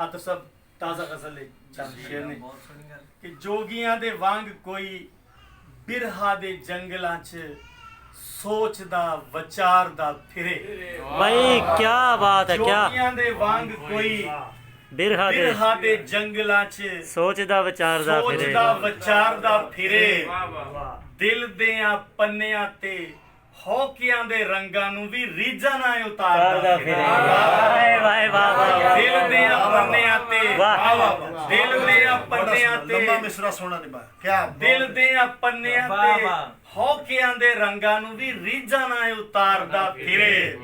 ਆਤਰ ਸਾਹਿਬ ਤਾਜ਼ਾ ਗਜ਼ਲ ਹੈ ਚੰਦ ਸ਼ੇਰ ਨੇ ਕਿ ਜੋਗੀਆਂ ਦੇ ਵਾਂਗ ਕੋਈ ਬਿਰਹਾ ਦੇ ਜੰਗਲਾਂ 'ਚ ਸੋਚਦਾ ਵਿਚਾਰਦਾ ਫਿਰੇ। भाई क्या बात है, क्या ਜੋਗੀਆਂ ਦੇ ਵਾਂਗ ਕੋਈ बिरहा दे ਬਿਰਹਾ ਦੇ ਜੰਗਲਾਂ 'ਚ सोचदा विचारदा फिरे। ਸੋਚਦਾ ਵਿਚਾਰਦਾ ਫਿਰੇ। ਦਿਲ ਦਿਆਂ ਪੰਨਿਆਂ ਤੇ ਹੌਕਿਆਂ ਦੇ ਰੰਗਾਂ ਨੂੰ ਵੀ ਰੀਝਾਂ ਨਾਲ ਉਤਾਰਦਾ ਫਿਰੇ। वाह वाह वाह ਦਿਲ ਦਿਆਂ ਪੰਨਿਆਂ ਤੇ वाह ਦਿਲ ਦਿਆਂ ਪੰਨਿਆਂ ਤੇ ਲੰਮਾ ਮਿਸਰਾ ਸੋਹਣਾ ਨਿਭਾ ਕਿਆ ਦਿਲ ਦਿਆਂ ਪੰਨਿਆਂ ਤੇ ਹੌਕਿਆਂ ਦੇ ਰੰਗਾਂ ਨੂੰ ਵੀ ਰੀਝਾਂ ਨਾਲ ਉਤਾਰਦਾ ਫਿਰੇ।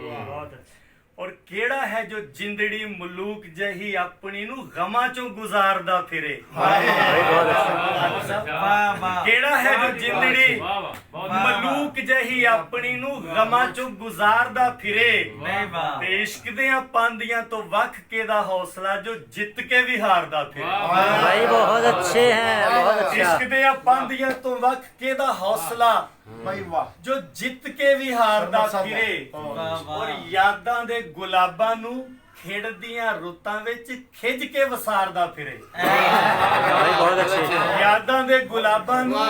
ਔਰ ਕਿਹੜਾ ਹੈ ਜੋ ਜਿੰਦੜੀ ਮਲੂਕ ਜਹੀ ਆਪਣੀ ਨੂੰ ਗਮਾਂ ਚੋਂ ਗੁਜ਼ਾਰਦਾ ਫਿਰੇ। ਕਿਹੜਾ ਹੈ ਜੋ ਜਿੰਦੜੀ ਮਲੂਕ ਜਹੀ ਆਪਣੀ ਨੂੰ ਗਮਾਂ ਚੋਂ ਗੁਜ਼ਾਰਦਾ ਫਿਰੇ। ਤੇ ਇਸ਼ਕ ਦੀਆਂ ਪਾਂਦੀਆਂ ਤੋਂ ਵੱਖ ਕੇ ਦਾ ਹੌਸਲਾ ਜੋ ਜਿੱਤ ਕੇ ਵੀ ਹਾਰਦਾ ਫਿਰੇ। भाई बहुत अच्छे हैं, बहुत अच्छा। ਇਸ਼ਕ ਦੀਆਂ ਪਾਂਦੀਆਂ ਤੋਂ ਵੱਖ ਕੇ ਦਾ ਹੌਸਲਾ ਭਾਈ ਵਾਹ ਜੋ ਜਿੱਤ ਕੇ ਵੀ ਹਾਰਦਾ ਫਿਰੇ। ਔਰ ਯਾਦਾਂ ਦੇ ਗੁਲਾਬਾਂ ਨੂੰ ਖਿੜਦੀਆਂ ਰੁੱਤਾਂ ਵਿੱਚ ਖਿੱਚ ਕੇ ਵਸਾਰਦਾ ਫਿਰੇ। भाई बहुत अच्छे। ਯਾਦਾਂ ਦੇ ਗੁਲਾਬਾਂ ਨੂੰ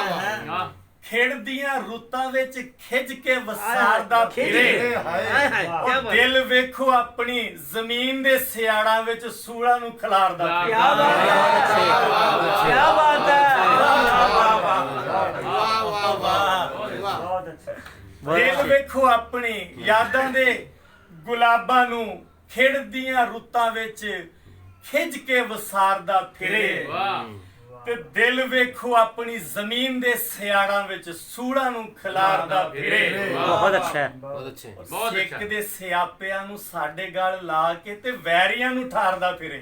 ਖਿੜਦੀਆਂ ਰੁੱਤਾਂ ਵਿੱਚ ਖਿੱਚ ਕੇ ਵਸਾਰਦਾ ਫਿਰੇ। ਔਰ ਦਿਲ ਵੇਖੋ ਆਪਣੀ ਜ਼ਮੀਨ ਦੇ ਸਿਆੜਾਂ ਵਿੱਚ ਸੂਲਾਂ ਨੂੰ ਖਿਲਾਰਦਾ ਫਿਰੇ। क्या बात है। ਦਿਲ ਵੇਖੋ ਆਪਣੀ ਯਾਦਾਂ ਦੇ ਗੁਲਾਬਾਂ ਨੂੰ ਖਿੜਦੀਆਂ ਰੁੱਤਾਂ ਵਿੱਚ ਖਿੱਚ ਕੇ ਵਸਾਰਦਾ ਫਿਰੇ। ਤੇ ਦਿਲ ਵੇਖੋ ਆਪਣੀ ਜ਼ਮੀਨ ਦੇ ਸਿਆੜਾਂ ਵਿੱਚ ਸੂੜਾਂ ਨੂੰ ਖਿਲਾਰਦਾ ਫਿਰੇ। बहुत अच्छा है। बहुत अच्छे ਸਿੱਖ ਦੇ ਸਿਆਪਿਆਂ ਨੂੰ ਸਾਡੇ ਗਲ ਲਾ ਕੇ ਤੇ ਵੈਰੀਆਂ ਨੂੰ ਠਾਰਦਾ ਫਿਰੇ।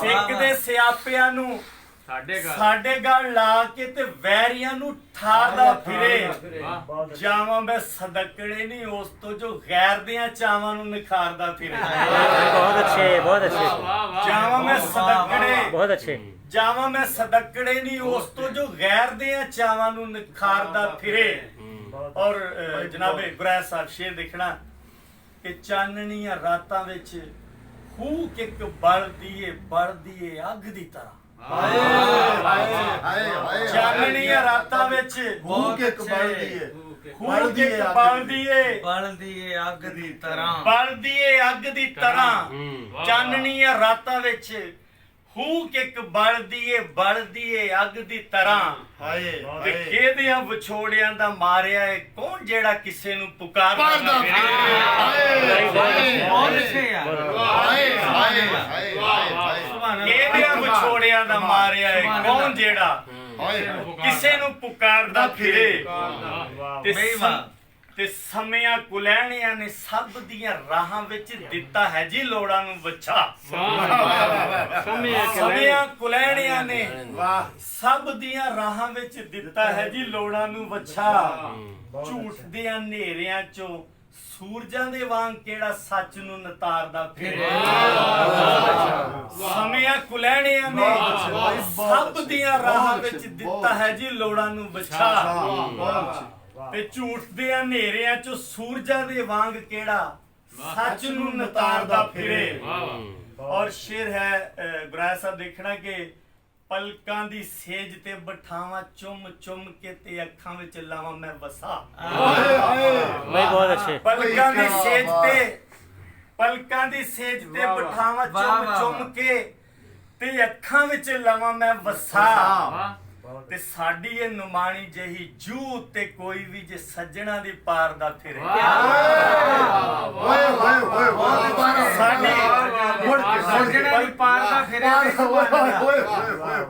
ਸਿੱਖ ਦੇ ਸਿਆਪਿਆਂ ਨੂੰ ਸਾਡੇ ਗਲ ਲਾ ਕੇ ਤੇ ਵੈਰੀਆਂ ਨੂੰ ਠਾਰਦਾ ਫਿਰੇ। ਜਾਵਾਂ ਮੈਂ ਸਦਕੜੇ ਨਹੀਂ ਉਸ ਤੋਂ ਜੋ ਗੈਰ ਦੀਆਂ ਚਾਵਾਂ ਨੂੰ ਨਿਖਾਰਦਾ ਫਿਰੇ। बहुत अच्छे, बहुत अच्छे, ਜਾਵਾਂ ਮੈਂ ਸਦਕੜੇ बहुत अच्छे। ਜਾਵਾਂ ਮੈਂ ਸਦਕੜੇ ਨਹੀਂ ਉਸ ਤੋਂ ਜੋ ਗੈਰ ਦੀਆਂ ਚਾਵਾਂ ਨੂੰ ਨਿਖਾਰਦਾ ਫਿਰੇ। ਔਰ ਜਨਾਬੇ ਗੁਰੈਸ਼ ਸਾਹਿਬ ਸ਼ੇਰ ਦੇਖਣਾ ਕਿ ਚਾਨਣੀਆਂ ਰਾਤਾਂ ਵਿੱਚ ਹੂ ਕਿੱਕ ਬਲਦੀ ਏ ਅੱਗ ਦੀ ਤਰ੍ਹਾਂ। ਹਾਏ ਹਾਏ ਹਾਏ ਚਾਨਣੀਆਂ ਰਾਤਾਂ ਵਿੱਚ ਹੂ ਕੇ ਕਬਲਦੀ ਹੈ ਹੂ ਕਿੱਕ ਬਲਦੀ ਏ ਅੱਗ ਦੀ ਤਰ੍ਹਾਂ ਬਲਦੀ ਏ ਅੱਗ ਦੀ ਤਰ੍ਹਾਂ। ਚਾਨਣੀਆਂ ਰਾਤਾਂ ਵਿੱਚ ਹੂ ਕਿੱਕ ਬਲਦੀ ਏ ਅੱਗ ਦੀ ਤਰ੍ਹਾਂ। ਹਾਏ ਤੇ ਕਿਹਦਿਆਂ ਵਿਛੋੜਿਆਂ ਦਾ ਮਾਰਿਆ ਏ ਕੌਣ ਜਿਹੜਾ ਕਿਸੇ ਨੂੰ ਪੁਕਾਰਦਾ ਫਿਰੇ। ਬਹੁਤ ਅੱਛੇ ਯਾਰ। ਕਿਹਦਿਆਂ ਵਿਛੋੜਿਆਂ ਦਾ ਮਾਰਿਆ ਏ ਕੌਣ ਜਿਹੜਾ ਕਿਸੇ ਨੂੰ ਪੁਕਾਰਦਾ ਫਿਰੇ। ਤੇ ਸਮਿਆਂ ਕੁਲੈਣਿਆਂ ਨੇ ਸਭ ਦੀਆਂ ਰਾਹਾਂ ਵਿੱਚ ਦਿੱਤਾ ਹੈ ਜੀ ਲੋੜਾਂ ਨੂੰ ਵੱਛਾ। ਸਮਿਆਂ ਕੁਲੈਣਿਆਂ ਨੇ ਸਭ ਦੀਆਂ ਰਾਹਾਂ ਵਿੱਚ ਦਿੱਤਾ ਹੈ ਜੀ ਲੋੜਾਂ ਨੂੰ ਵੱਛਾ। ਝੂਠ ਦੇ ਹਨੇਰਿਆਂ ਚੋਂ ਸੂਰਜਾਂ ਦੇ ਵਾਂਗ ਕਿਹੜਾ ਸੱਚ ਨੂੰ ਨਤਾਰਦਾ ਫਿਰੇ। ਸਮਿਆਂ ਕੁਲੈਣਿਆਂ ਨੇ ਸਭ ਦੀਆਂ ਰਾਹਾਂ ਵਿੱਚ ਦਿੱਤਾ ਹੈ ਜੀ ਲੋੜਾਂ ਨੂੰ ਵੱਛਾ। ਤੇ ਝੂਠ ਦੇ ਹਨੇਰਿਆਂ ਚੋਂ ਸੂਰਜਾਂ ਦੇ ਵਾਂਗ ਕਿਹੜਾ ਸੱਚ ਨੂੰ ਨਤਾਰਦਾ ਫਿਰੇ। ਔਰ ਸ਼ੇਰ ਹੈ ਗੁਰਾਇਆ ਸਾਹਿਬ ਦੇਖਣਾ ਕਿ ਪਲਕਾਂ ਦੀ ਸੇਜ ਤੇ ਬਿਠਾਵਾਂ ਚੁੰਮ ਚੁੰਮ ਕੇ ਤੇ ਅੱਖਾਂ ਵਿੱਚ ਲਾਵਾਂ ਮੈਂ ਵਸਾ। भाई बहुत अच्छे। ਪਲਕਾਂ ਦੀ ਸੇਜ ਤੇ ਬਿਠਾਵਾਂ ਚੁੰਮ ਚੁੰਮ ਕੇ ਤੇ ਅੱਖਾਂ ਵਿੱਚ ਲਾਵਾਂ ਮੈਂ ਵਸਾ। ਤੇ ਸਾਡੀ ਇਹ ਨੁਮਾਣੀ ਜਹੀ ਜੂ ਤੇ ਕੋਈ ਵੀ ਜੇ ਸੱਜਣਾ ਦੀ ਪਾਰ ਦਾ ਫਿਰੇ।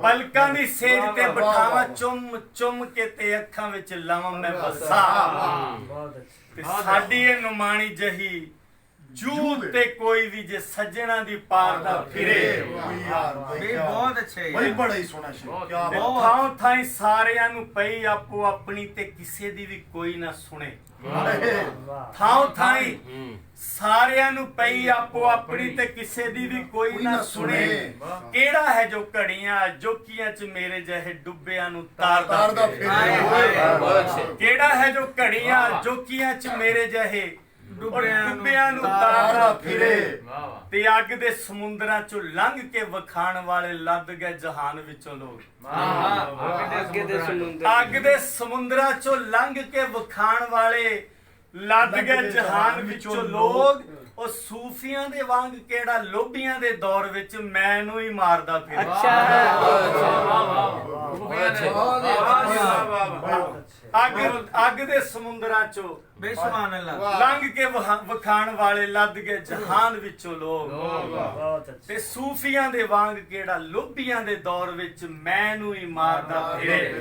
ਪਲਕਾਂ ਦੀ ਸੇਜ ਤੇ ਬਿਠਾਵਾਂ ਚੁੰਮ ਚੁੰਮ ਕੇ ਤੇ ਅੱਖਾਂ ਵਿੱਚ ਲਾਵਾਂ ਮੈਂ ਵਸਾ। ਤੇ ਸਾਡੀ ਇਹ ਨੁਮਾਣੀ ਜਹੀ ਜੂ ਤੇ ਕੋਈ ਵੀ ਜੇ ਸੱਜਣਾ ਦੀ ਪਾਰ ਦਾ ਫਿਰੇ। ਬਹੁਤ ਅੱਛੇ ਬਈ ਬੜਾ ਹੀ ਸੋਹਣਾ ਸ਼ੇਰ ਕਿਆ ਤੇ ਬਾਤ। ਥਾਂ ਥਾਂ ਸਾਰਿਆਂ ਨੂੰ ਪਈ ਆਪੋ ਆਪਣੀ ਤੇ ਕਿਸੇ ਦੀ ਵੀ ਕੋਈ ਨਾ ਸੁਣੇ। ਥਾਂ ਥਾਂ ਸਾਰਿਆਂ ਨੂੰ ਪਈ ਆਪੋ ਆਪਣੀ ਤੇ ਕਿਸੇ ਦੀ ਵੀ ਕੋਈ ਨਾ ਸੁਣੇ। ਕਿਹੜਾ ਹੈ ਜੋ ਘੜੀਆਂ ਜੋਕੀਆਂ ਚ ਮੇਰੇ ਜਿਹੇ ਡੁੱਬਿਆਂ ਨੂੰ ਤਾਰਦਾ ਫਿਰੇ। ਕਿਹੜਾ ਹੈ ਜੋ ਘੜੀਆਂ ਜੋਕੀਆਂ ਚ ਮੇਰੇ ਜਿਹੇ ਡੁੱਬਿਆਂ ਨੂੰ ਤਾਰਦਾ ਫਿਰੇ ਤੇ ਅੱਗ ਦੇ ਸਮੁੰਦਰਾਂ ਚੋਂ ਲੰਘ ਕੇ ਵਖਾਣ ਵਾਲੇ ਲੱਦ ਗਏ ਜਹਾਨ ਵਿੱਚੋਂ ਲੋਕ ਅੱਗ ਦੇ ਸਮੁੰਦਰਾਂ ਚੋਂ ਲੰਘ ਕੇ ਵਖਾਣ ਵਾਲੇ ਲੱਦ ਗਏ ਜਹਾਨ ਵਿੱਚੋਂ ਲੋਕ ਉਹ ਸੂਫੀਆਂ ਦੇ ਵਾਂਗ ਕਿਹੜਾ ਲੋਭੀਆਂ ਦੇ ਦੌਰ ਵਿੱਚ ਮੈਨੂੰ ਹੀ ਮਾਰਦਾ ਫਿਰ ਅੱਗ ਦੇ ਸਮੁੰਦਰਾਂ ਚੋਂ ਬੇਸੁਮਾਨ ਅੱਲਾ ਲੰਘ ਕੇ ਵਖਾਣ ਵਾਲੇ ਲੱਦ ਗਏ ਜਹਾਨ ਵਿੱਚੋਂ ਲੋਕ ਤੇ ਸੂਫੀਆਂ ਦੇ ਵਾਂਗ ਕਿਹੜਾ ਲੋਭੀਆਂ ਦੇ ਦੌਰ ਵਿੱਚ ਮੈਨੂੰ ਹੀ ਮਾਰਦਾ ਫਿਰੇ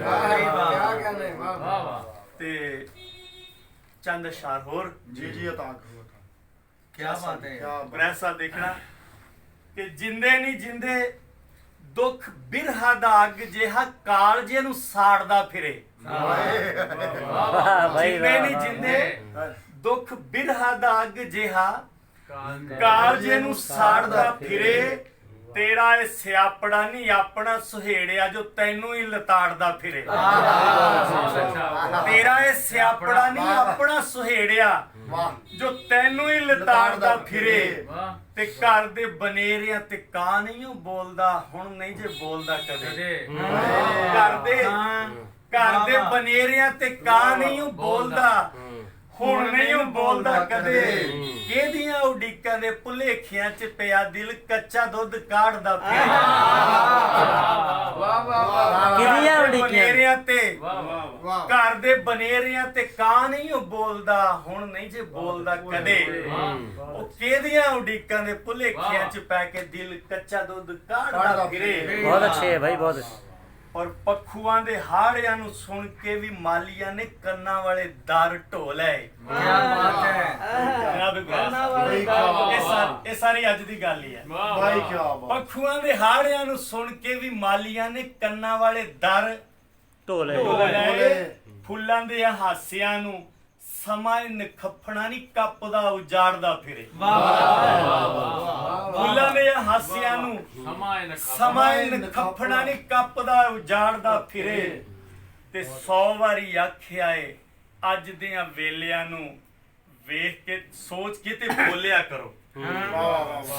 ਤੇ ਚੰਦ ਅਸ਼ਾਰ ਹੋਰ जी अता करो ਕੀ ਬਾਤ ਹੈ क्या ਪ੍ਰੈਸਾ ਦੇਖਣਾ ਕਿ ਜਿੰਦੇ ਨਹੀਂ ਜਿੰਦੇ ਦੁੱਖ ਬਿਰਹਾ ਦਾ ਅੱਗ ਜਿਹਾ ਕਾਲਜੇ ਨੂੰ ਸਾੜਦਾ ਫਿਰੇ ਵਾਹ ਭਾਈ ਜਿੰਦੇ ਨਹੀਂ ਵਾਹ ਜਿੰਦੇ ਦੁੱਖ ਬਿਰਹਾ ਦਾ ਅੱਗ ਜਿਹਾ ਕਾਲਜੇ ਨੂੰ ਸਾੜਦਾ ਫਿਰੇ ਤੇਰਾ ਇਹ ਸਿਆਪੜਾ ਨਹੀਂ ਆਪਣਾ ਸੁਹੇੜਿਆ ਜੋ ਤੈਨੂੰ ਹੀ ਲਤਾੜਦਾ ਫਿਰੇ ਤੇਰਾ ਇਹ ਸਿਆਪੜਾ ਨਹੀਂ ਆਪਣਾ ਸੁਹੇੜਿਆ वाह ਜੋ ਤੈਨੂੰ ਹੀ ਲਤਾੜਦਾ ਫਿਰੇ ਤੇ ਘਰ ਦੇ ਬਨੇਰਿਆਂ ਤੇ ਕਾਂ ਨਹੀਂ ਉਹ ਬੋਲਦਾ ਹੁਣ ਨਹੀਂ ਜੇ ਬੋਲਦਾ ਕਦੇ ਘਰ ਦੇ ਬਨੇਰਿਆਂ ਤੇ ਕਾਂ ਨਹੀਂ ਉਹ ਬੋਲਦਾ ਹੁਣ ਨਹੀਂ ਉਹ ਬੋਲਦਾ ਕਦੇ ਕਿਹਦੀਆਂ ਉਡੀਕਾਂ ਦੇ ਭੁਲੇਖਿਆਂ ਚ ਪਿਆ ਦਿਲ ਕੱਚਾ ਦੁੱਧ ਕਾੜਦਾ ਫਿਰੇ ਕਿਹਦੀਆਂ ਉਡੀਕਾਂ? ਬਨੇਰਿਆਂ ਤੇ वाह ਘਰ ਦੇ ਬਨੇਰਿਆਂ ਤੇ ਕਾਂ ਨਹੀਂ ਉਹ ਬੋਲਦਾ ਹੁਣ ਨਹੀਂ ਜੇ ਬੋਲਦਾ ਕਦੇ ਉਹ ਕਿਹਦੀਆਂ ਉਡੀਕਾਂ ਦੇ ਭੁਲੇਖਿਆਂ ਚ ਪੈ ਕੇ ਦਿਲ ਕੱਚਾ ਦੁੱਧ ਕਾੜਦਾ ਫਿਰੇ बहुत अच्छे है भाई बहुत अच्छे ਔਰ ਪੱਖੂਆਂ ਦੇ ਹਾੜਿਆਂ ਨੂੰ ਸੁਣ ਕੇ ਵੀ ਮਾਲੀਆਂ ਨੇ ਕੰਨਾਂ ਵਾਲੇ ਦਰ ਢੋ ਲਏ ਕੀ ਬਾਤ ਹੈ ਜਨਾਬ ਇਕਬਾਲ, ਇਹ ਸਾਰੀ ਅੱਜ ਦੀ ਗੱਲ ਹੀ ਹੈ भाई क्या बात ਪੱਖੂਆਂ ਦੇ ਹਾੜਿਆਂ ਨੂੰ ਸੁਣ ਕੇ ਵੀ ਮਾਲੀਆਂ ਨੇ ਕੰਨਾਂ ਵਾਲੇ ਦਰ टोले ਢੋ ਢੋਲੇ। ਲਏ ਫੁੱਲਾਂ ਦੇ ਹਾਸਿਆਂ ਨੂੰ ਸਮਾਂ ਨਖੱਫਣਾ ਨਹੀਂ ਕੱਪਦਾ ਉਜਾੜਦਾ ਫਿਰੇ ਫੁੱਲਾਂ ਦੇ ਹਾਸਿਆਂ ਨੂੰ ਸਮਾਂ ਨਖੱਫਣਾ ਨਹੀਂ ਕੱਪਦਾ ਉਜਾੜਦਾ ਫਿਰੇ ਤੇ 100 ਵਾਰੀ ਆਖਿਆ ਏ ਅੱਜ ਦੀਆਂ ਵੇਲਿਆਂ ਨੂੰ ਵੇਖ ਕੇ ਸੋਚ ਕੇ ਤੇ ਬੋਲਿਆ ਕਰੋ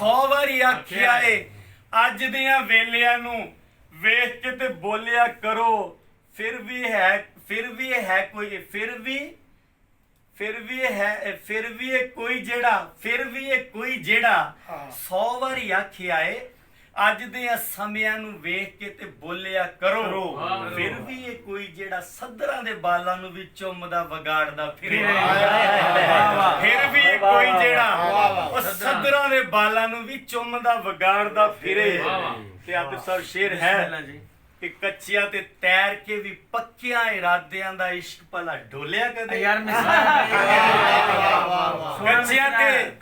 100 ਵਾਰੀ ਆਖਿਆ ਏ ਅੱਜ ਦੀਆਂ ਵੇਲਿਆਂ ਨੂੰ ਵੇਖ ਕੇ ਤੇ ਬੋਲਿਆ ਕਰੋ ਫਿਰ ਵੀ ਇਹ ਕੋਈ ਜਿਹੜਾ 100 ਵਾਰੀ ਆਖਿਆ ਏ ਅੱਜ ਦੇ ਸਮਿਆਂ ਨੂੰ ਵੇਖ ਕੇ ਤੇ ਬੋਲਿਆ ਕਰੋ ਫਿਰ ਵੀ ਇਹ ਕੋਈ ਜਿਹੜਾ ਸੱਧਰਾਂ ਦੇ ਬਾਲਾਂ ਨੂੰ ਵੀ ਚੁੰਮਦਾ ਵਿਗਾੜਦਾ ਫਿਰੇ ਫਿਰ ਵੀ ਇਹ ਕੋਈ ਜਿਹੜਾ ਉਹ ਸੱਧਰਾਂ ਦੇ ਬਾਲਾਂ ਨੂੰ ਵੀ ਚੁੰਮਦਾ ਵਿਗਾੜਦਾ ਫਿਰੇ ਤੇ ਆਪ ਸਭ ਸ਼ੇਰ ਹੈ ਕਿ ਕੱਚਿਆਂ ਤੇ ਤੈਰ ਕੇ ਵੀ ਪੱਕਿਆਂ ਇਰਾਦਿਆਂ ਦਾ ਇਸ਼ਕ ਭਲਾ ਡੋਲਿਆ ਕਦੇ ਯਾਰ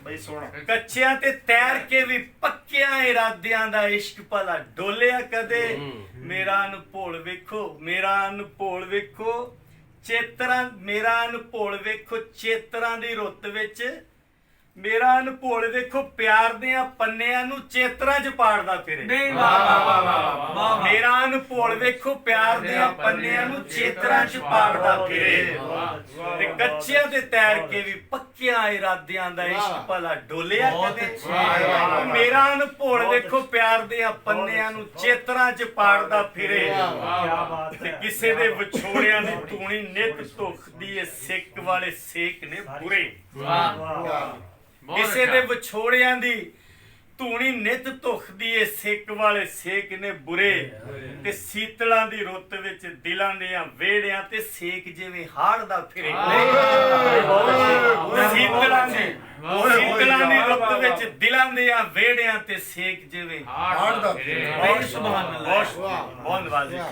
भाई सोना ਕੱਚਿਆਂ ਤੇ ਤੈਰ ਕੇ ਵੀ ਪੱਕਿਆਂ ਇਰਾਦਿਆਂ ਦਾ ਇਸ਼ਕ ਭਲਾ ਡੋਲਿਆ ਕਦੇ ਮੇਰਾ ਅਨਭੋਲ ਵੇਖੋ ਚੇਤਰਾਂ ਦੀ ਰੁੱਤ ਵਿੱਚ ਮੇਰਾ ਅਨਭੋਲ ਵੇਖੋ ਪਿਆਰ ਦੀਆਂ ਪੰਨਿਆਂ ਨੂੰ ਚੇਤਰਾਂ 'ਚ ਪਾੜਦਾ ਫਿਰੇ ਨਹੀਂ ਵਾਹ ਮੇਰਾ ਅਨਭੋਲ ਵੇਖੋ ਪਿਆਰ ਦੀਆਂ ਪੰਨਿਆਂ ਨੂੰ ਚੇਤਰਾਂ 'ਚ ਪਾੜਦਾ ਫਿਰੇ ਤੇ ਕੱਚਿਆਂ ਤੇ ਤੈਰ ਕੇ ਵੀ ਪੱਕਿਆਂ ਇਰਾਦਿਆਂ ਦਾ ਇਸ਼ਕ ਭਲਾ ਡੋਲਿਆ ਕਦੇ ਮੇਰਾ ਅਨਭੋਲ ਵੇਖੋ ਪਿਆਰ ਦੀਆਂ ਪੰਨਿਆਂ ਨੂੰ ਚੇਤਰਾਂ 'ਚ ਪਾੜਦਾ ਫਿਰੇ ਤੇ ਕਿਸੇ ਦੇ ਵਿਛੋੜਿਆਂ ਦੀ ਧੂਣੀ ਨਿੱਤ ਧੁਖਦੀ ਏ ਸਿੱਕ ਵਾਲੇ ਸੇਕ ਨੇ ਬੁਰੇ ਕਿਸੇ ਦੇ ਵਿਛੋੜਿਆਂ ਦੀ ਧੂਣੀ ਨਿੱਤ ਧੁਖਦੀ ਏ ਸਿੱਕ ਵਾਲੇ ਸੇਕ ਨੇ ਬੁਰੇ ਤੇ ਸੀਤਲਾਂ ਦੀ ਰੁੱਤ ਵਿੱਚ ਦਿਲਾਂ ਦੇ ਵਿਹੜਿਆਂ ਤੇ ਸੇਕ ਜਿਵੇਂ ਹਾੜਦਾ ਫਿਰੇ ਸੀਤਲਾਂ ਦੀ ਰੁੱਤ ਵਿੱਚ ਦਿਲਾਂ ਦੇ ਵਿਹੜਿਆਂ ਤੇ ਸੇਕ ਜਿਵੇਂ हार्ड दा ਬਹੁਤ ਸੁਭਾਨ ਅੱਲਾਹ ਬਹੁਤ ਨਵਾਜ਼ਿਸ਼